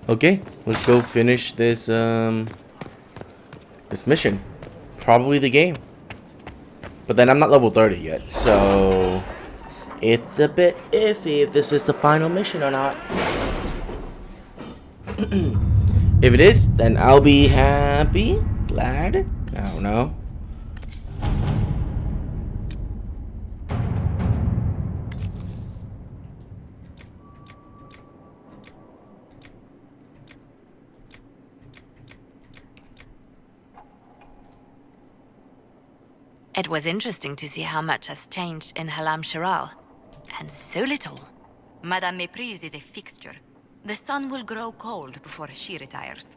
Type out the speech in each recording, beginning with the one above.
Okay, let's go finish this this mission. Probably the game. But then I'm not level 30 yet, so it's a bit iffy if this is the final mission or not. If it is, then I'll be happy, glad, I don't know. It was interesting to see how much has changed in Halam Shiral. And so little. Madame Méprise is a fixture. The sun will grow cold before she retires.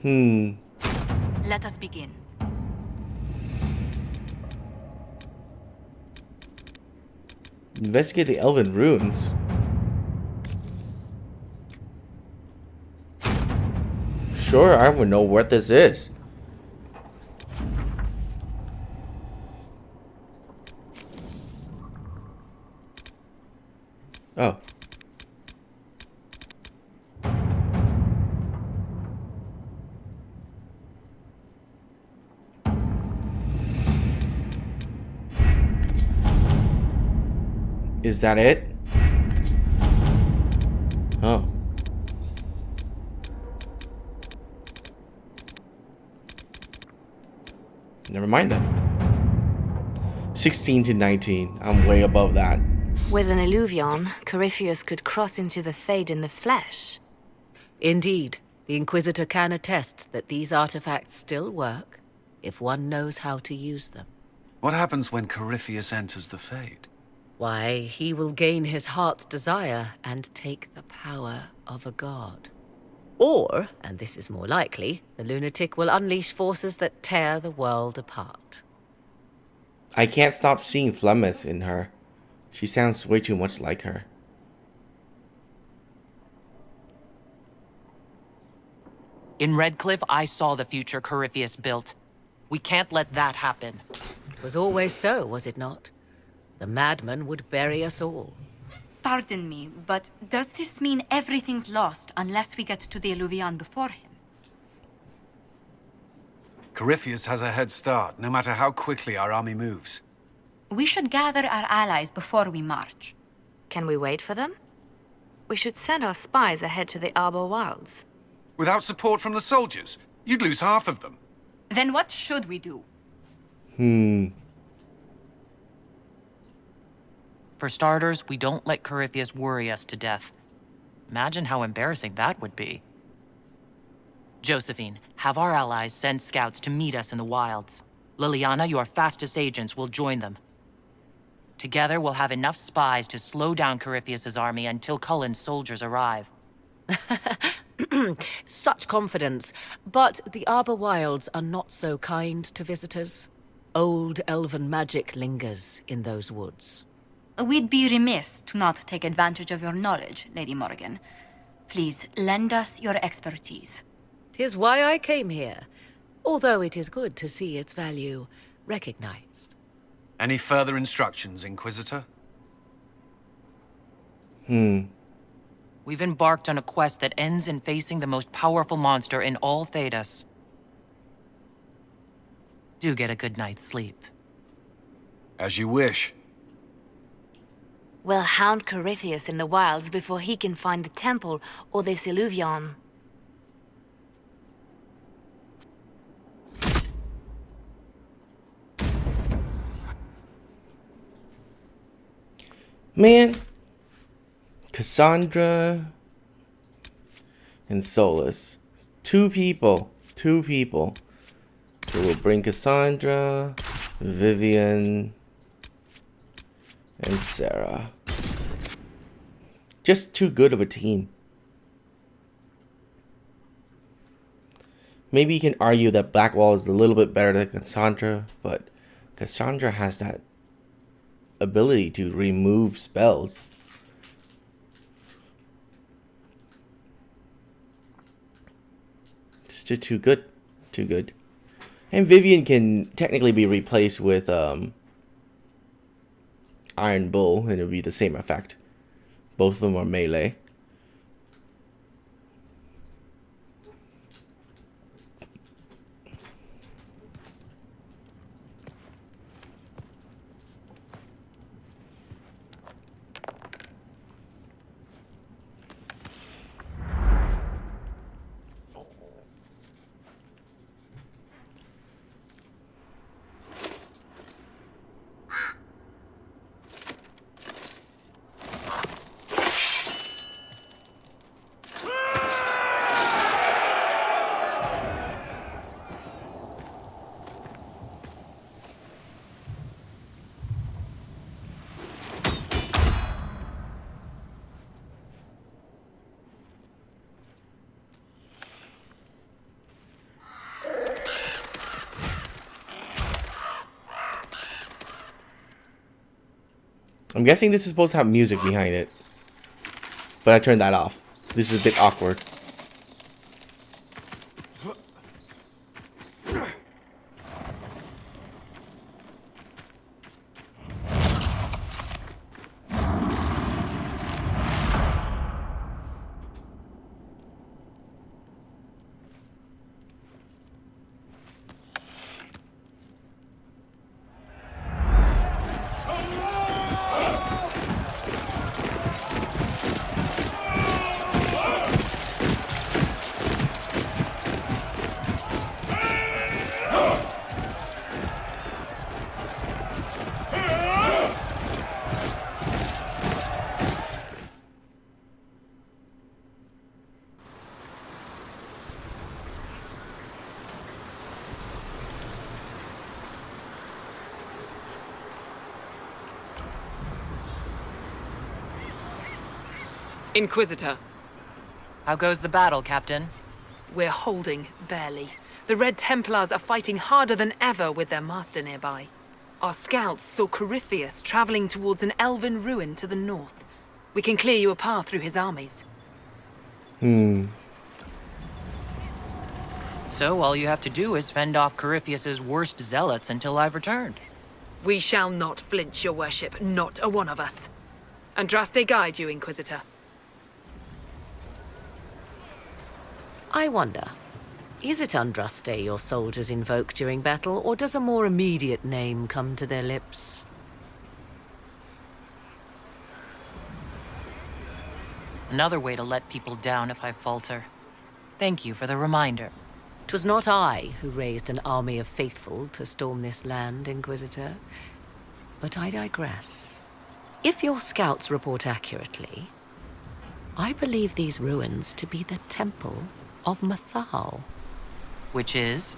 Let us begin. Investigate the Elven ruins. Sure, I would know what this is. Oh. Is that it? Oh. Never mind then. 16 to 19. I'm way above that. With an Illuvion, Corypheus could cross into the Fade in the flesh. Indeed, the Inquisitor can attest that these artifacts still work if one knows how to use them. What happens when Corypheus enters the Fade? Why, he will gain his heart's desire and take the power of a god. Or, and this is more likely, the lunatic will unleash forces that tear the world apart. I can't stop seeing Flemeth in her. She sounds way too much like her. In Redcliffe, I saw the future Corypheus built. We can't let that happen. It was always so, was it not? The madman would bury us all. Pardon me, but does this mean everything's lost unless we get to the Illuvion before him? Corypheus has a head start, no matter how quickly our army moves. We should gather our allies before we march. Can we wait for them? We should send our spies ahead to the Arbor Wilds. Without support from the soldiers, you'd lose half of them. Then what should we do? For starters, we don't let Corypheus worry us to death. Imagine how embarrassing that would be. Josephine, have our allies send scouts to meet us in the wilds. Liliana, your fastest agents, will join them. Together, we'll have enough spies to slow down Corypheus's army until Cullen's soldiers arrive. Such confidence. But the Arbor Wilds are not so kind to visitors. Old elven magic lingers in those woods. We'd be remiss to not take advantage of your knowledge, Lady Morgan. Please, lend us your expertise. 'Tis why I came here, although it is good to see its value recognized. Any further instructions, Inquisitor? We've embarked on a quest that ends in facing the most powerful monster in all Thedas. Do get a good night's sleep. As you wish. We'll hound Corypheus in the wilds before he can find the temple or this Illuvion. Man. Cassandra and Solus. Two people who will bring Cassandra, Vivian, and Sarah. Just too good of a team. Maybe you can argue that Blackwall is a little bit better than Cassandra, but Cassandra has that ability to remove spells. It's just too good. Too good. And Vivian can technically be replaced with Iron Bull, and it'll be the same effect. Both of them are melee. I'm guessing this is supposed to have music behind it, but I turned that off, so this is a bit awkward. Inquisitor, How goes the battle, Captain? we're holding, barely. The Red Templars are fighting harder than ever with their master nearby. Our scouts saw Corypheus traveling towards an elven ruin to the north. We can clear you a path through his armies. So all you have to do is fend off Corypheus's worst zealots until I've returned. We shall not flinch, your worship, not a one of us. Andraste guide you, Inquisitor. I wonder, is it Andraste your soldiers invoke during battle, or does a more immediate name come to their lips? Another way to let people down if I falter. Thank you for the reminder. 'Twas not I who raised an army of faithful to storm this land, Inquisitor. But I digress. If your scouts report accurately, I believe these ruins to be the Temple of Mathal. Which is?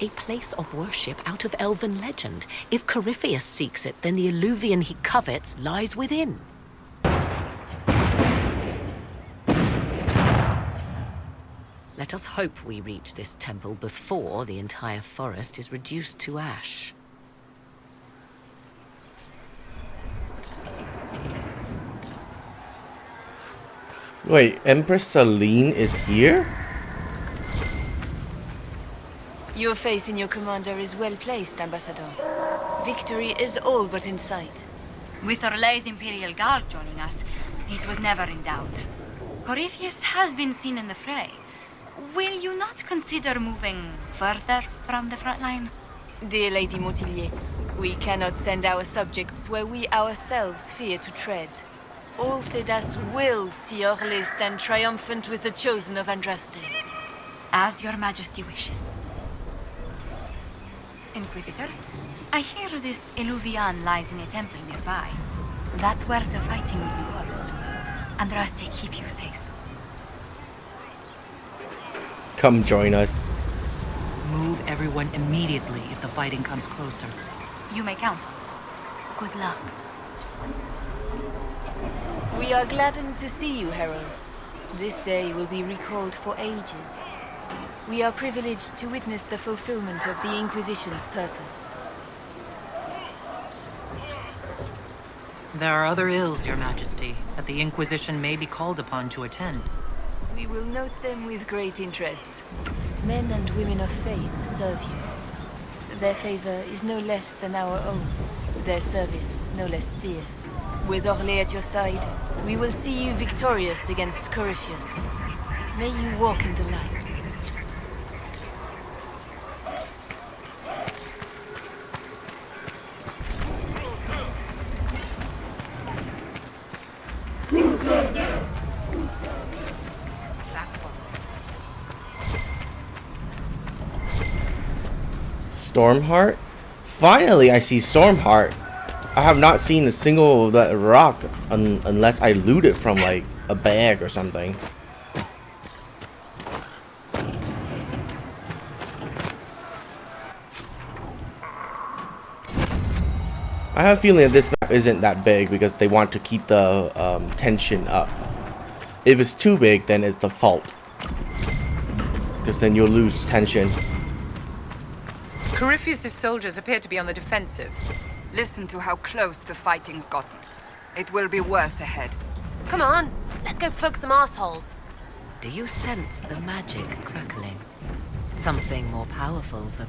A place of worship out of elven legend. If Corypheus seeks it, then the alluvion he covets lies within. Let us hope we reach this temple before the entire forest is reduced to ash. Wait, Empress Celine is here? Your faith in your commander is well placed, Ambassador. Victory is all but in sight. With Orlay's Imperial Guard joining us, it was never in doubt. Corypheus has been seen in the fray. Will you not consider moving further from the front line? Dear Lady Montillier, we cannot send our subjects where we ourselves fear to tread. All Thedas will see Orlais stand triumphant with the chosen of Andraste. As your majesty wishes. Inquisitor, I hear this Eluvian lies in a temple nearby. That's where the fighting will be worst. Andraste keep you safe. Come join us. Move everyone immediately if the fighting comes closer. You may count on it. Good luck. We are gladdened to see you, Herald. This day will be recalled for ages. We are privileged to witness the fulfillment of the Inquisition's purpose. There are other ills, Your Majesty, that the Inquisition may be called upon to attend. We will note them with great interest. Men and women of faith serve you. Their favor is no less than our own. Their service no less dear. With Orlais at your side, we will see you victorious against Corypheus. May you walk in the light. Stormheart? Finally, I see Stormheart. I have not seen a single of that rock unless I loot it from like a bag or something. I have a feeling that this map isn't that big because they want to keep the tension up. If it's too big, then it's a fault. Because then you'll lose tension. Corypheus' soldiers appear to be on the defensive. Listen to how close the fighting's gotten. It will be worse ahead. Come on, let's go plug some assholes. Do you sense the magic crackling? Something more powerful than...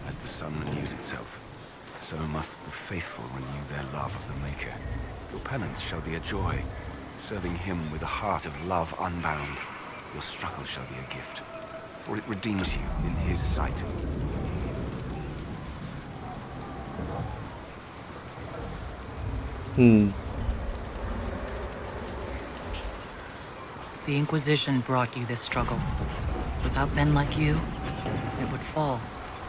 As the sun renews itself, so must the faithful renew their love of the Maker. Your penance shall be a joy, serving him with a heart of love unbound. Your struggle shall be a gift, for it redeems you in his sight. The Inquisition brought you this struggle. Without men like you, it would fall.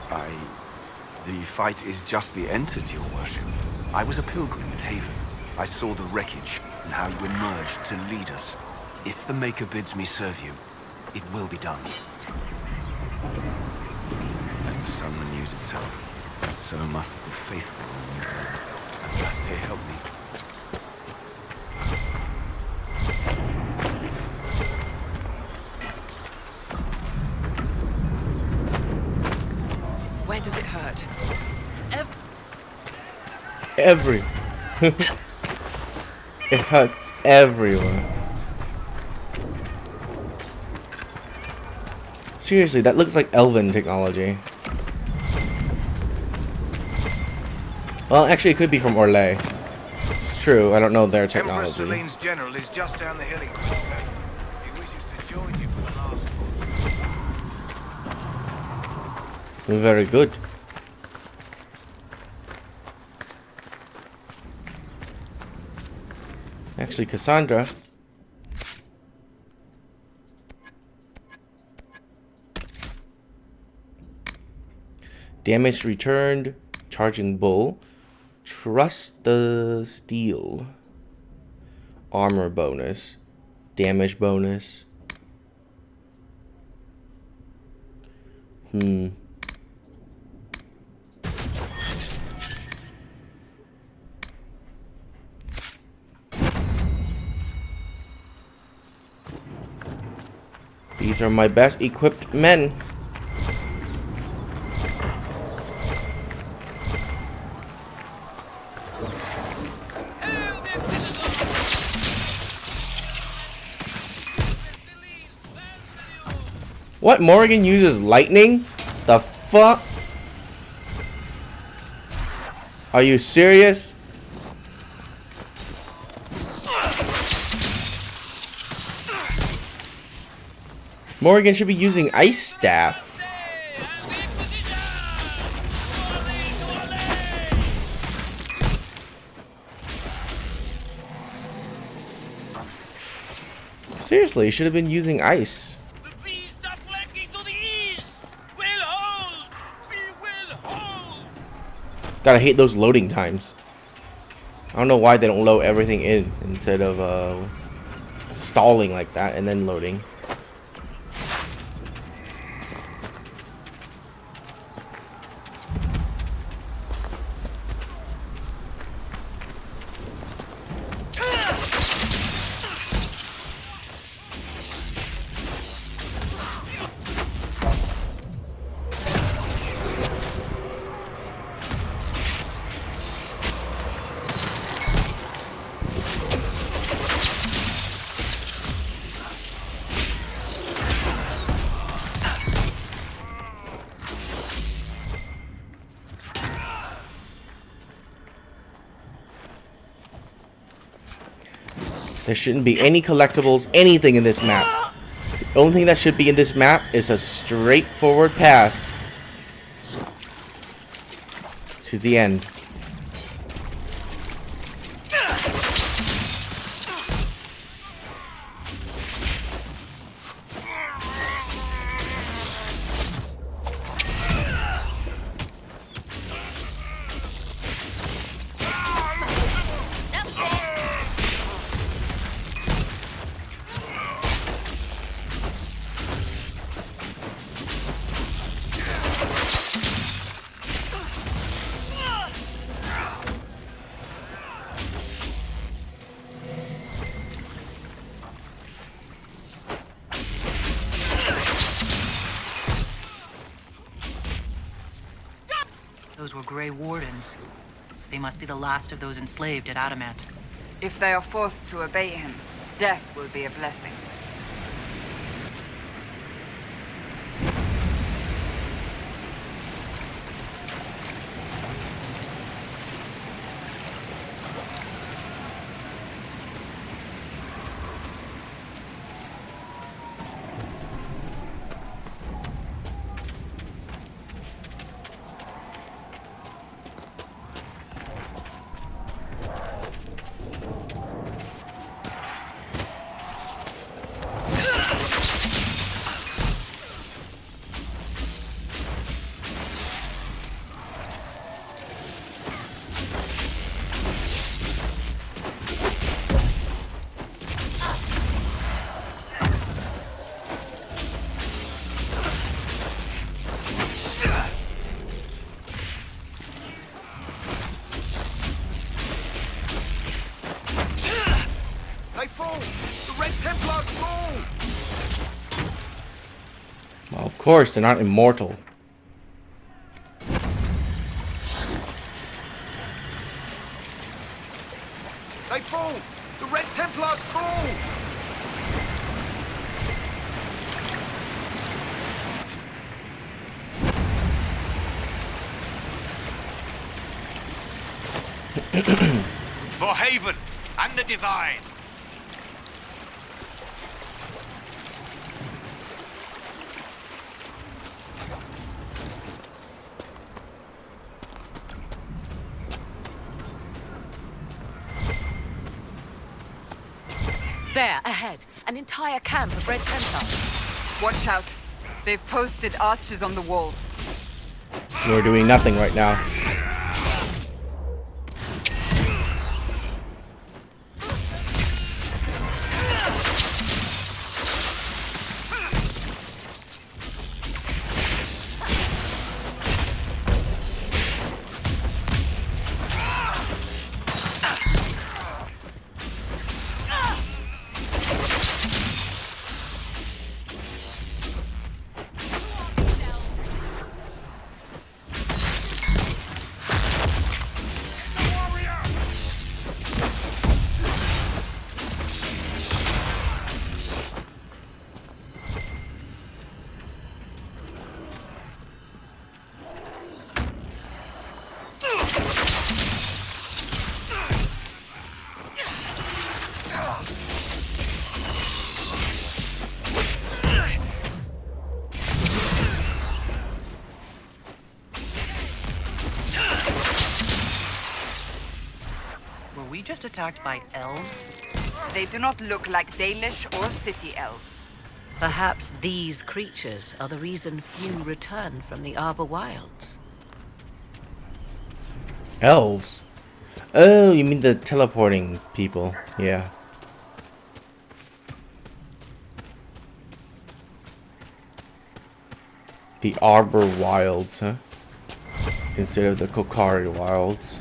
The fight is justly entered, your worship. I was a pilgrim at Haven. I saw the wreckage and how you emerged to lead us. If the Maker bids me serve you, it will be done. As the sun renews itself, so must the faithful renew them. Adraste, help me. Where does it hurt? Every. It hurts everywhere. Seriously, that looks like elven technology. Well, actually, it could be from Orlais. It's true. I don't know their technology. Empress Celine's general is just down the hill, Inquisitor. He wishes to join you for the last one. Very good. Actually, Cassandra. Damage returned. Charging bull. Trust the steel. Armor bonus. Damage bonus. These are my best equipped men. What? Morrigan uses lightning? The fuck? Are you serious? Morrigan should be using Ice Staff. Seriously, he should have been using ice. Gotta hate those loading times. I don't know why they don't load everything in instead of stalling like that and then loading. There shouldn't be any collectibles, anything in this map. The only thing that should be in this map is a straightforward path to the end. Those were Grey Wardens. They must be the last of those enslaved at Adamant. If they are forced to obey him, death will be a blessing. They fall! The Red Templars fall! Well, of course, they're not immortal. They fall! The Red Templars fall! For Haven and the Divine! There, ahead. An entire camp of Red Templars. Watch out. They've posted archers on the wall. We're doing nothing right now. Were we just attacked by elves? They do not look like Dalish or city elves. Perhaps these creatures are the reason few return from the Arbor Wilds. Elves? Oh, you mean the teleporting people? Yeah. The Arbor Wilds, huh? Instead of the Kokari Wilds.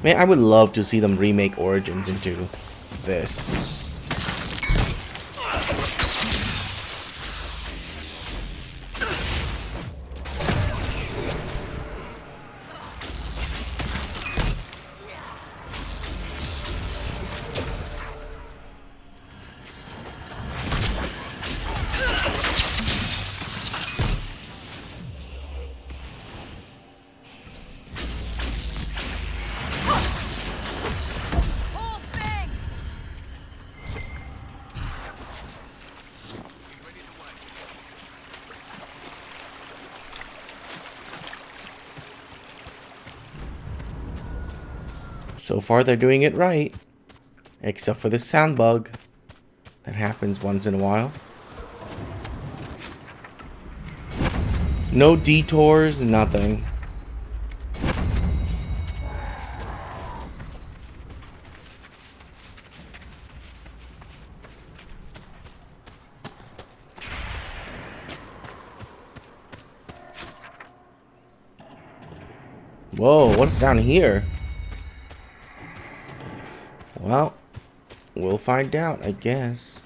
Man, I would love to see them remake Origins into this. So far, they're doing it right. Except for this sound bug that happens once in a while. No detours, nothing. Whoa, what's down here? Well, we'll find out, I guess.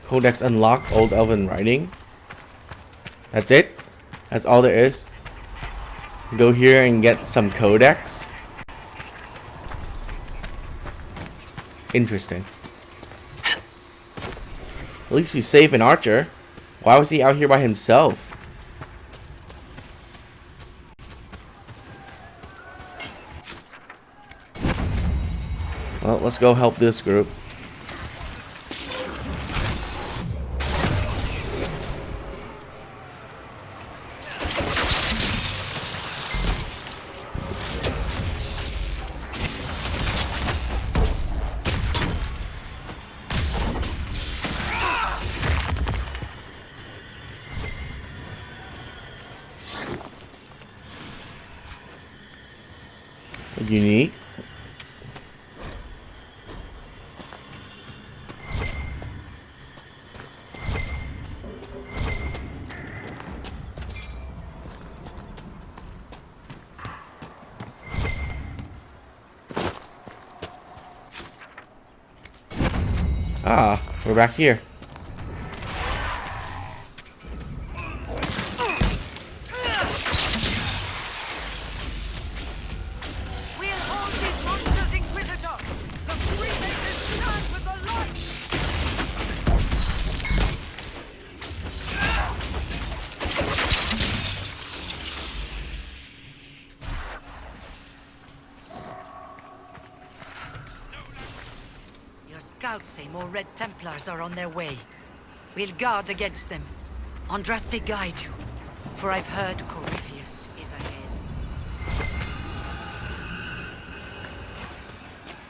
Codex unlocked, Old Elven writing. That's it? That's all there is? Go here and get some codex? Interesting. At least we save an archer. Why was he out here by himself? Well, let's go help this group. Unique. Ah, we're back here. Scouts say more Red Templars are on their way. We'll guard against them. Andraste guide you, for I've heard Corypheus is ahead.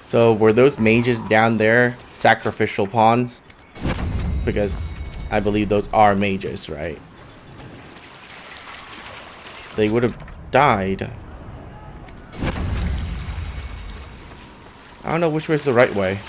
So were those mages down there sacrificial pawns? Because I believe those are mages, right? They would have died. I don't know which way is the right way.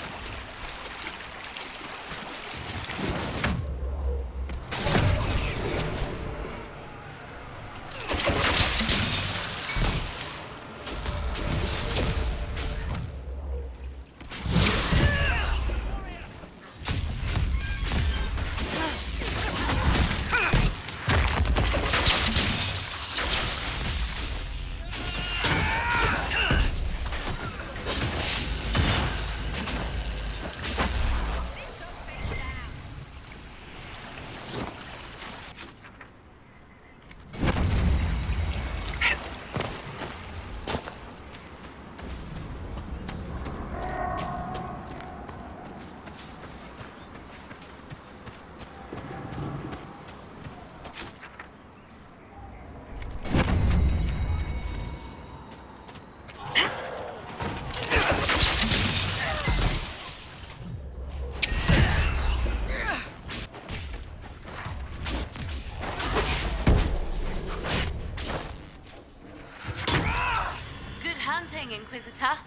doing, Inquisitor?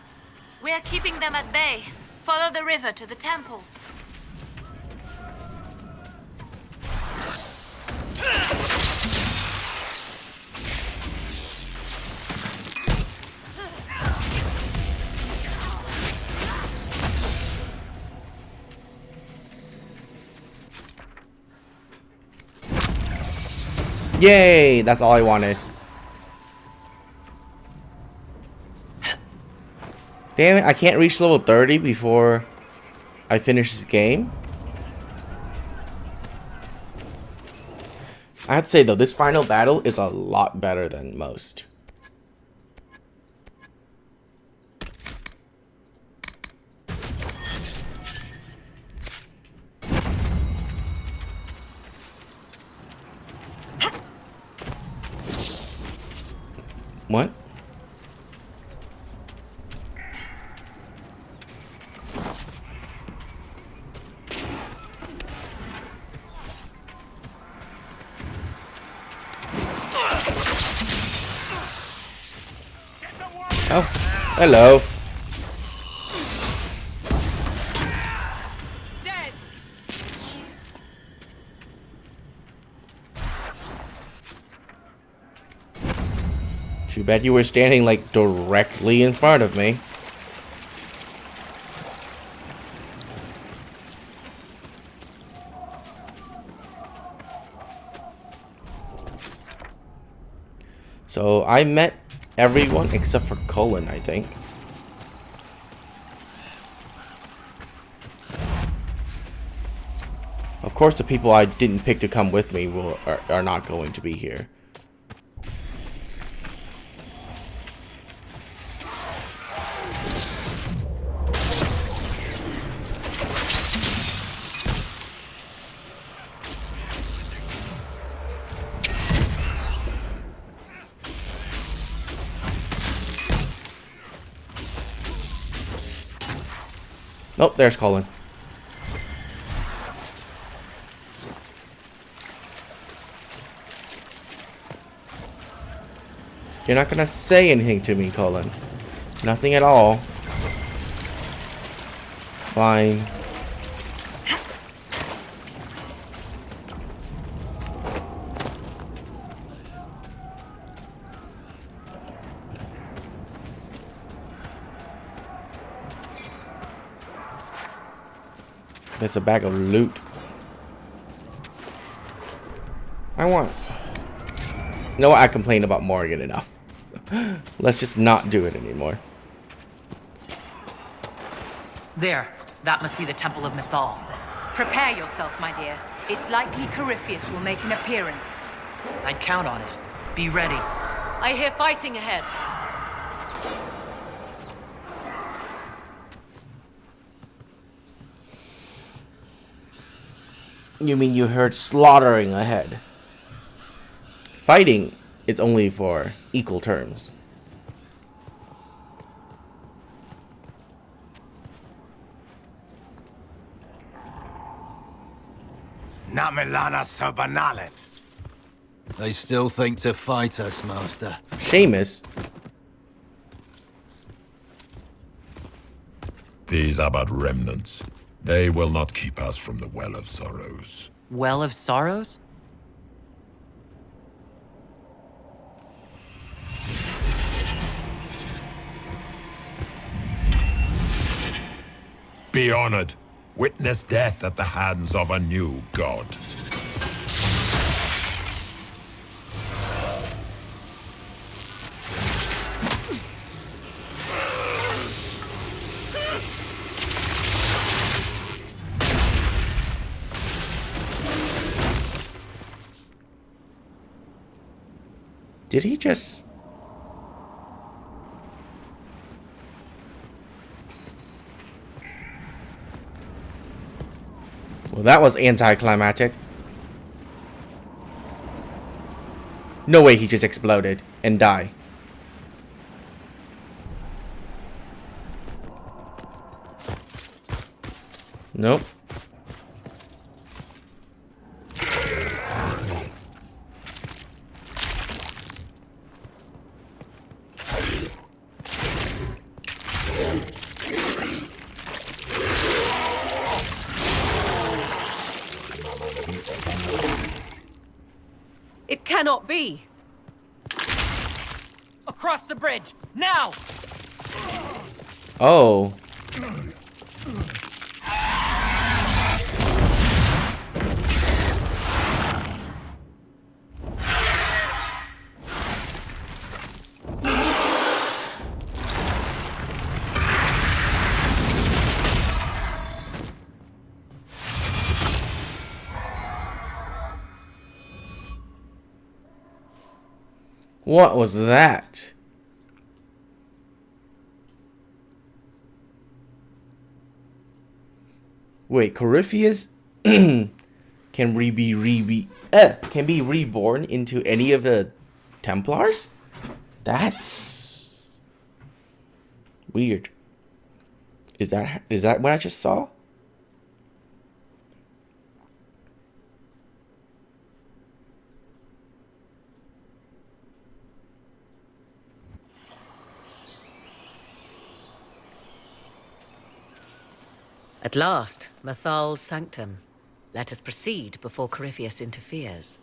We're keeping them at bay. Follow the river to the temple. Yay! That's all I wanted. Damn it, I can't reach level 30 before I finish this game. I have to say though, this final battle is a lot better than most. What? Oh, hello. Dead. Too bad you were standing like directly in front of me. So I met everyone except for Cullen, I think. Of course, the people I didn't pick to come with me are not going to be here. Oh, there's Colin. You're not gonna say anything to me, Colin. Nothing at all. Fine. There's a bag of loot. I want... You know what? I complained about Morgan enough. Let's just not do it anymore. There. That must be the Temple of Mythal. Prepare yourself, my dear. It's likely Corypheus will make an appearance. I'd count on it. Be ready. I hear fighting ahead. You mean you heard slaughtering ahead? Fighting is only for equal terms. Namelana Sobanale. They still think to fight us, Master. Seamus. These are but remnants. They will not keep us from the Well of Sorrows. Well of Sorrows? Be honored. Witness death at the hands of a new god. Did he just... Well, that was anticlimactic. No way he just exploded and died. Nope. It cannot be! Across the bridge! Now! Oh. What was that? Wait, Corypheus can be reborn into any of the Templars? That's weird. Is that what I just saw? At last, Mathal's sanctum. Let us proceed before Corypheus interferes.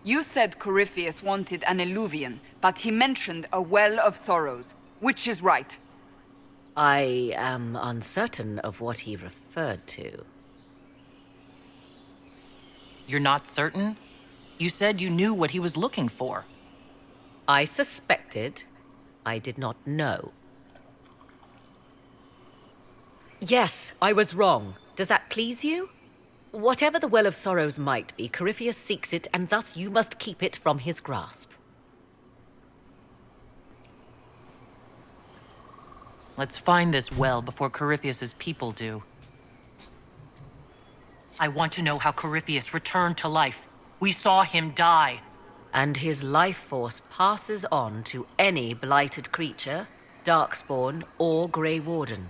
You said Corypheus wanted an eluvian, but he mentioned a well of sorrows. Which is right? I am uncertain of what he referred to. You're not certain? You said you knew what he was looking for. I suspected. I did not know. Yes, I was wrong. Does that please you? Whatever the Well of Sorrows might be, Corypheus seeks it, and thus you must keep it from his grasp. Let's find this well before Corypheus's people do. I want to know how Corypheus returned to life. We saw him die. And his life force passes on to any blighted creature, Darkspawn, or Grey Warden.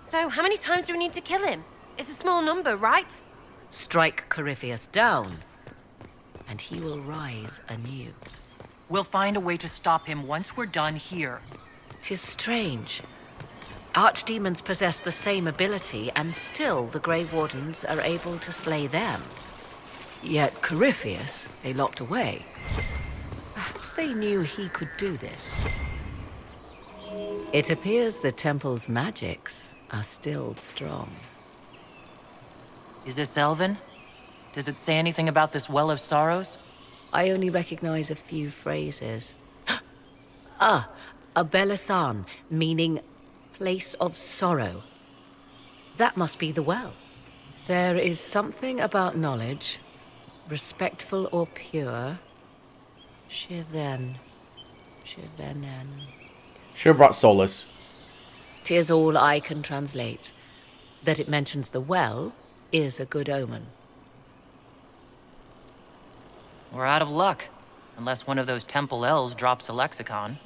So, how many times do we need to kill him? It's a small number, right? Strike Corypheus down, and he will rise anew. We'll find a way to stop him once we're done here. 'Tis strange. Archdemons possess the same ability, and still the Grey Wardens are able to slay them. Yet Corypheus, they locked away. Perhaps they knew he could do this. It appears the temple's magics are still strong. Is this Elven? Does it say anything about this Well of Sorrows? I only recognize a few phrases. Ah, a Belasan, meaning place of sorrow. That must be the well. There is something about knowledge, respectful or pure. Shivenen. Sure brought solace. 'Tis all I can translate. That it mentions the well is a good omen. We're out of luck, unless one of those temple elves drops a lexicon.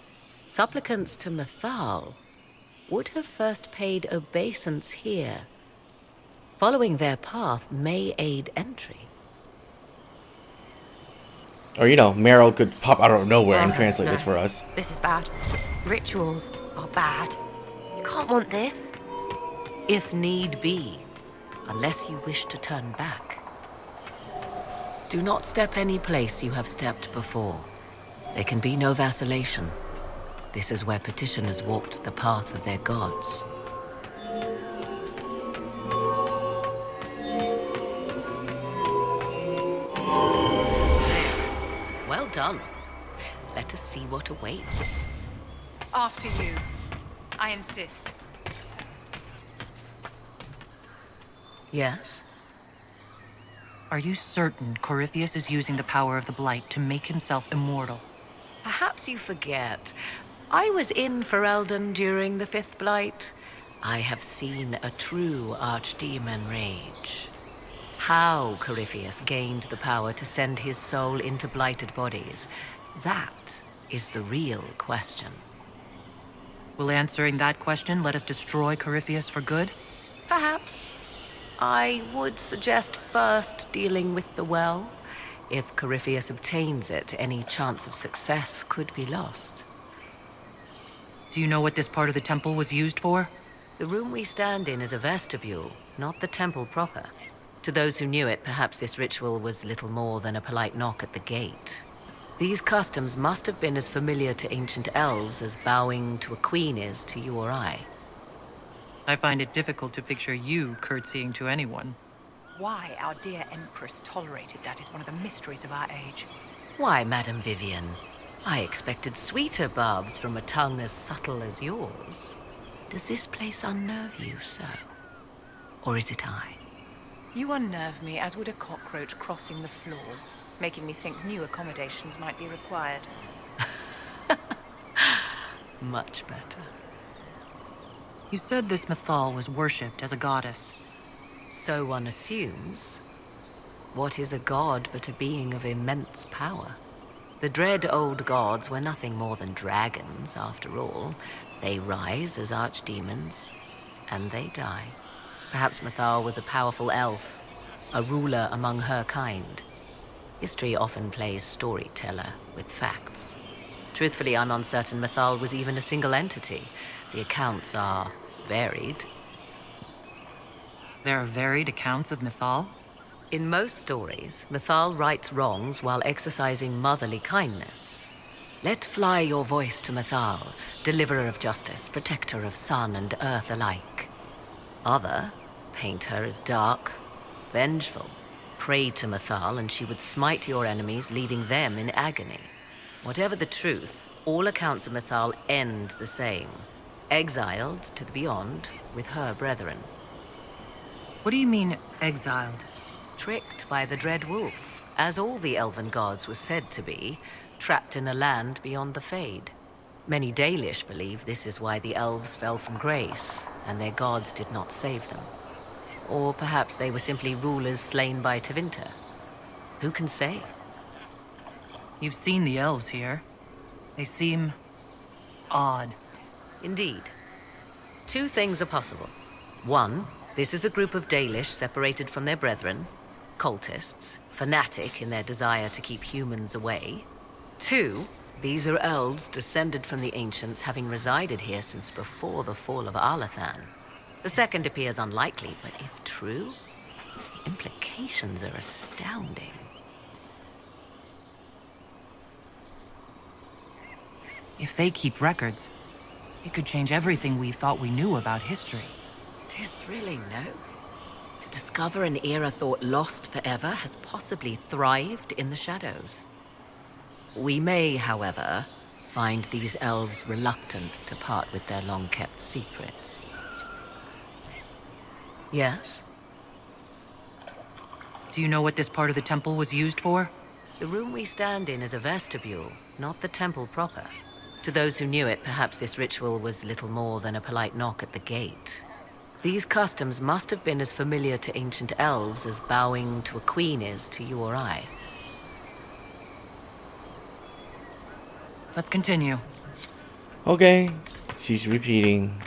Supplicants to Mathal would have first paid obeisance here. Following their path may aid entry. Or, Meryl could pop out of nowhere and translate this for us. This is bad. Rituals are bad. You can't want this. If need be, unless you wish to turn back. Do not step any place you have stepped before. There can be no vacillation. This is where petitioners walked the path of their gods. Well done. Let us see what awaits. After you. I insist. Yes? Are you certain Corypheus is using the power of the Blight to make himself immortal? Perhaps you forget. I was in Ferelden during the Fifth Blight. I have seen a true archdemon rage. How Corypheus gained the power to send his soul into blighted bodies, that is the real question. Will answering that question let us destroy Corypheus for good? Perhaps. I would suggest first dealing with the well. If Corypheus obtains it, any chance of success could be lost. Do you know what this part of the temple was used for? The room we stand in is a vestibule, not the temple proper. To those who knew it, perhaps this ritual was little more than a polite knock at the gate. These customs must have been as familiar to ancient elves as bowing to a queen is to you or I. I find it difficult to picture you curtsying to anyone. Why our dear Empress tolerated that is one of the mysteries of our age. Why, Madame Vivian, I expected sweeter barbs from a tongue as subtle as yours. Does this place unnerve you so? Or is it I? You unnerve me as would a cockroach crossing the floor, making me think new accommodations might be required. Much better. You said this Mythal was worshipped as a goddess. So one assumes. What is a god but a being of immense power? The dread old gods were nothing more than dragons, after all. They rise as archdemons, and they die. Perhaps Mythal was a powerful elf, a ruler among her kind. History often plays storyteller with facts. Truthfully, I'm uncertain Mythal was even a single entity. The accounts are varied. There are varied accounts of Mythal? In most stories, Mythal rights wrongs while exercising motherly kindness. Let fly your voice to Mythal, deliverer of justice, protector of sun and earth alike. Other paint her as dark, vengeful. Pray to Mythal and she would smite your enemies, leaving them in agony. Whatever the truth, all accounts of Mythal end the same. Exiled to the beyond with her brethren. What do you mean, exiled? Tricked by the dread wolf, as all the elven gods were said to be, trapped in a land beyond the Fade. Many Dalish believe this is why the elves fell from grace, and their gods did not save them. Or perhaps they were simply rulers slain by Tevinter. Who can say? You've seen the elves here. They seem odd. Indeed. Two things are possible. One, this is a group of Dalish separated from their brethren, cultists, fanatic in their desire to keep humans away. Two, these are elves descended from the ancients, having resided here since before the fall of Arlathan. The second appears unlikely, but if true, the implications are astounding. If they keep records, it could change everything we thought we knew about history. 'Tis thrilling, no? To discover an era thought lost forever has possibly thrived in the shadows. We may, however, find these elves reluctant to part with their long-kept secrets. Yes? Do you know what this part of the temple was used for? The room we stand in is a vestibule, not the temple proper. To those who knew it, perhaps this ritual was little more than a polite knock at the gate. These customs must have been as familiar to ancient elves as bowing to a queen is to you or I. Let's continue. Okay, she's repeating.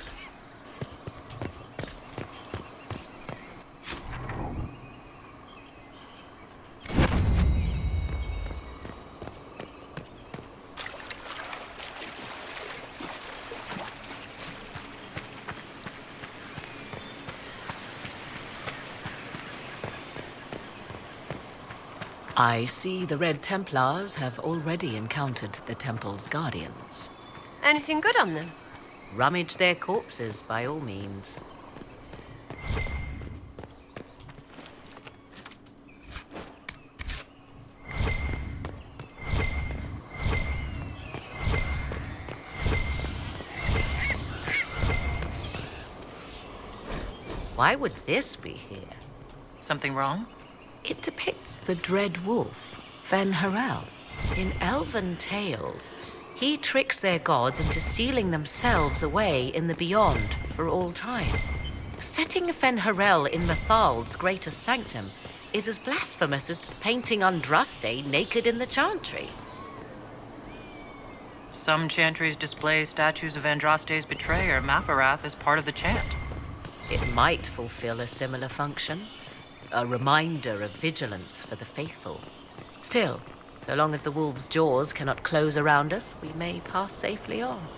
I see the Red Templars have already encountered the temple's guardians. Anything good on them? Rummage their corpses, by all means. Why would this be here? Something wrong? It depicts the dread wolf, Fen Harel. In elven tales, he tricks their gods into sealing themselves away in the beyond for all time. Setting Fen Harel in Mythal's greatest sanctum is as blasphemous as painting Andraste naked in the chantry. Some chantries display statues of Andraste's betrayer, Mafarath, as part of the chant. It might fulfill a similar function. A reminder of vigilance for the faithful. Still, so long as the wolf's jaws cannot close around us, we may pass safely on.